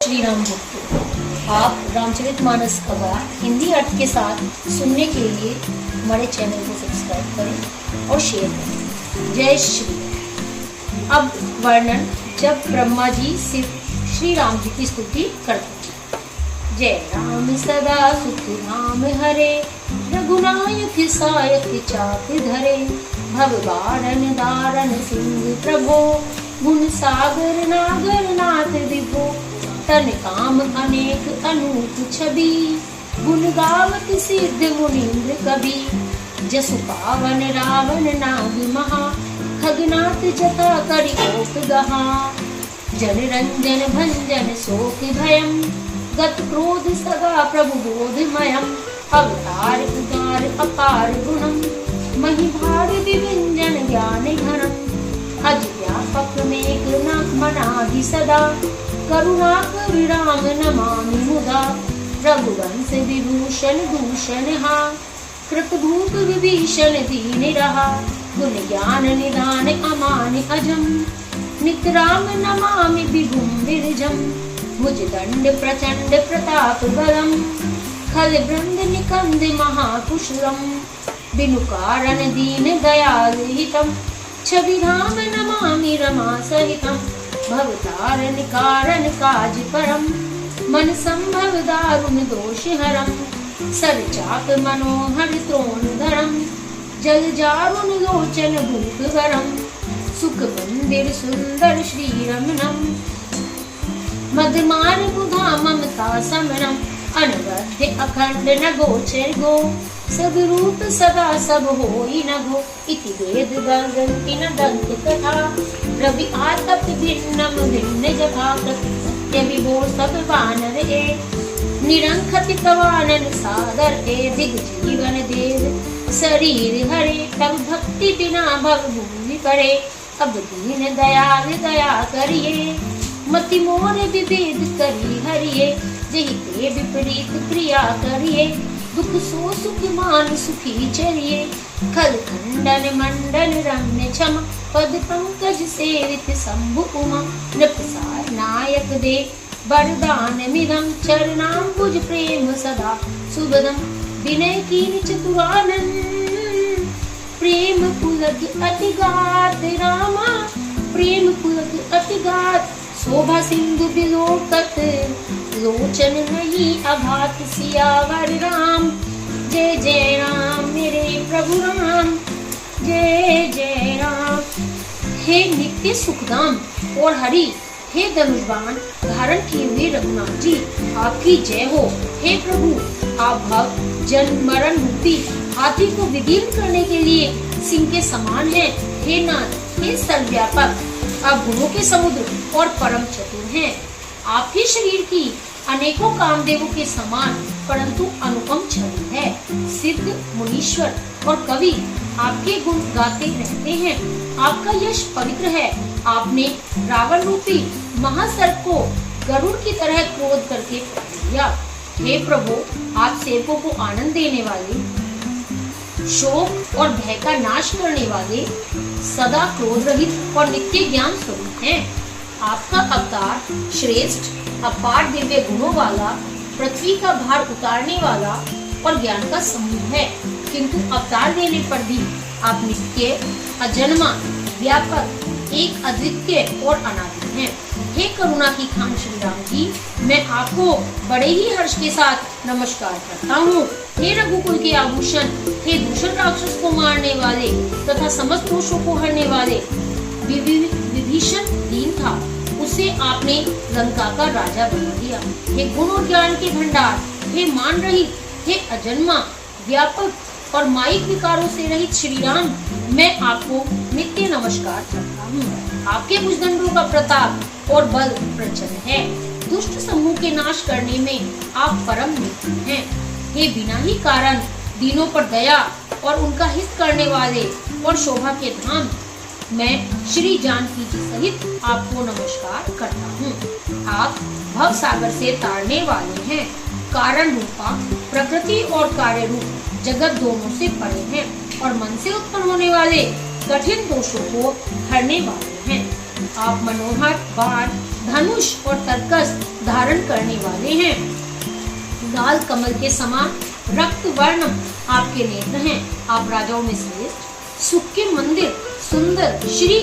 श्री राम भक्तों, आप रामचरितमानस का हिंदी अर्थ के साथ सुनने के लिए हमारे चैनल को सब्सक्राइब करें और शेयर करें। जय श्री राम। अब वर्णन जब ब्रह्मा जी सिर्फ श्री राम जी की स्तुति करते हैं। जय राम सदा सुख राम हरे, रघुनायक सायक चाप धरे, भवबारन दारन सिंह प्रभो, गुण सागर नागर नाथ विभो, तन काम अनेक अनूप छवि, गुण गावत सिद्ध मुनीन्द्र कवि, जसु पावन रावण नाग महा, खगनाथ जटा करि कोप गहा, जन रंजन भंजन शोक भयम, गत क्रोध सदा प्रभु बोधमयम, अवतार उदार अपार गुणम, महिभार विभिंजन ज्ञान घनम, अज व्यापक मेघ मनादि सदा, करुणा करि राम नमामि मुदा, रघुवंश विभूषण दूषण हा, कृतभूत विभीषण दीन रहा, गुण ज्ञान निदान अमान अजम, नित राम नमामि विभुम विरजम, भुज दंड प्रचंड प्रताप बलम, खल वृंद निकंद महाकुशलम, बिनु कारण दीन दयाल हितम, छवि राम नमामि रमा सहितम, भवतारण कारण काज परम, मन संभव दारुण दोष हरम, सर चाप मनोहर त्रोण धरम, जल जारुण लोचन भूप गरम, सुख मंदिर सुंदर श्री रमणम, मधुमान बुधा ममता समरम, अनवद्य अखंड न गोचर गो, सब रूप सदा सब होई न गो, इति वेद गंति न दंत कथा, रवि आतप भिन्नम भिन्न जभा, कृत्य विभो सब वानर ए, निरंखति कवानन सादर ए, दिग जीवन देव शरीर हरे, तब भक्ति बिना भव भूमि करे, अब दीन दयाल दया करिए, मति मोर विभेद करी हरिये, जहि ते विपरीत क्रिया करिए, दुख सो सुख मान सुखी चरिए, खल खंडन मंडन रम्य क्षमा, पद पंकज सेवित शंभु उमा, नृपसार नायक दे वरदान मिदम, चरणाम्बुज प्रेम सदा सुबदम, विनय कीन चतुरानन, प्रेम पुलक अतिगात रामा, प्रेम पुलक अतिगात, शोभा सिंधु बिलोकत, लोचन नहीं अघात, सियावर राम, जय जय राम मेरे प्रभु राम, जय जय राम। हे नित्य सुखदाम और हरि, हे धनुषबाण धारण किए हुए रघुनाथ जी, आपकी जय हो। हे प्रभु, आप भव जन्म मरण रूपी हाथी को विदीर्ण करने के लिए सिंह के समान हैं। हे नाथ, हे सर्वव्यापक, आप गुणों के समुद्र और परम चतुर हैं। आपके शरीर की अनेकों कामदेवों के समान परंतु अनुपम छवि है। सिद्ध मुनीश्वर और कवि आपके गुण गाते रहते हैं। आपका यश पवित्र है। आपने रावण रूपी महासर्प को गरुड़ की तरह क्रोध करके पकड़ लिया। हे प्रभु, आप सेवकों को आनंद देने वाले, शोक और भय का नाश करने वाले, सदा क्रोध रहित और नित्य ज्ञान स्वरूप हैं। आपका अवतार श्रेष्ठ अपार दिव्य गुणों वाला, पृथ्वी का भार उतारने वाला और ज्ञान का समूह है। किंतु अवतार लेने पर भी आप नित्य, अजन्मा, व्यापक, एक अद्वितीय और अनादि हैं। हे करुणा की खान श्री राम जी, मैं आपको बड़े ही हर्ष के साथ नमस्कार करता हूँ। हे रघुकुल के आभूषण, हे दूषण राक्षस को मारने वाले तथा समस्त दोषों को हरने वाले, विभीषण दीन था, उसे आपने लंका का राजा बना दिया। हे गुण और ज्ञान के भंडार, हे मान रहित, हे अजन्मा, व्यापक और माइक विकारों से रहित श्री राम, मैं आपको नित्य नमस्कार करता हूँ। आपके भुजदंडों का प्रताप और बल प्रचंड है। दुष्ट समूह के नाश करने में आप परम निपुण हैं। हे बिना ही कारण दीनों पर दया और उनका हित करने वाले और शोभा के धाम, मैं श्री जानकी जी सहित आपको नमस्कार करता हूँ। आप भव सागर से तारने वाले हैं। कारण रूपा प्रकृति और कार्य रूप जगत दोनों से परे हैं और मन से उत्पन्न होने वाले कठिन दोषों को हरने वाले हैं। आप मनोहर, बाण, धनुष और तरकस धारण करने वाले हैं। लाल कमल के समान रक्त वर्ण आपके नेत्र हैं। आप राजाओं में श्रेष्ठ, सुख के मंदिर, सुंदर, श्री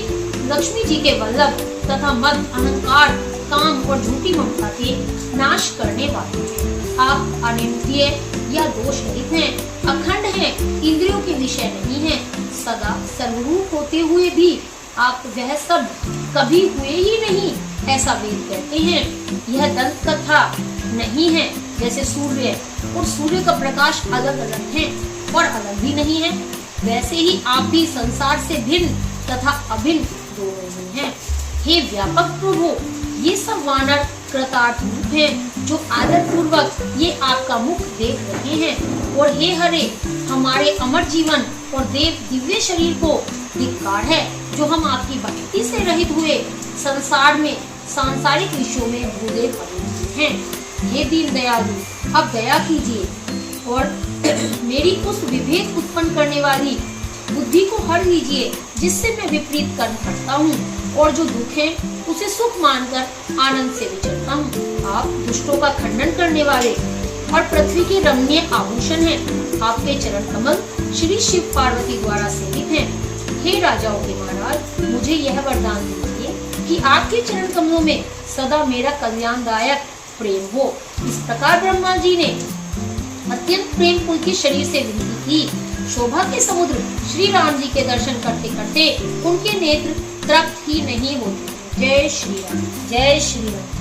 लक्ष्मी जी के वल्लभ तथा मद, अहंकार, काम और झूठी ममता के नाश करने वाले हैं। आप अनिंद्रिय या दोष रहित हैं, अखंड हैं, इंद्रियों के विषय नहीं हैं, सदा सर्वरूप होते हुए भी आप वह सब कभी हुए ही नहीं, ऐसा वेद कहते हैं। यह दंत कथा नहीं है। जैसे सूर्य और सूर्य का प्रकाश अलग अलग है और अलग भी नहीं है, वैसे ही आप भी संसार से भिन्न तथा अभिन्न दोनों ही हैं। हे व्यापक प्रभु, ये सब वानर कृतार्थ रूप हैं जो आदर पूर्वक ये आपका मुख देख रहे हैं। और हे हरे, हमारे अमर जीवन और देव दिव्य शरीर को धिक्कार है जो हम आपकी भक्ति से रहित हुए संसार में सांसारिक विषयों में भूले पड़े हुए हैं। हे दीन दयालु, अब दया कीजिए और मेरी उस विभेद उत्पन्न करने वाली बुद्धि को हर लीजिए जिससे मैं विपरीत कर्म करता हूँ और जो दुख है उसे सुख मानकर आनंद से विचरता हूँ। आप दुष्टों का खंडन करने वाले और पृथ्वी के रमणीय आभूषण हैं। आपके चरण कमल श्री शिव पार्वती द्वारा सेवित हैं। हे राजाओं के महाराज, मुझे यह वरदान दीजिए कि आपके चरण कमलों में सदा मेरा कल्याणदायक प्रेम हो। इस प्रकार ब्रह्मा जी ने अत्यंत प्रेम पुल के शरीर से विनती की। शोभा के समुद्र श्री राम जी के दर्शन करते करते उनके नेत्र तृप्त ही नहीं होते। जय श्री राम, जय श्री राम।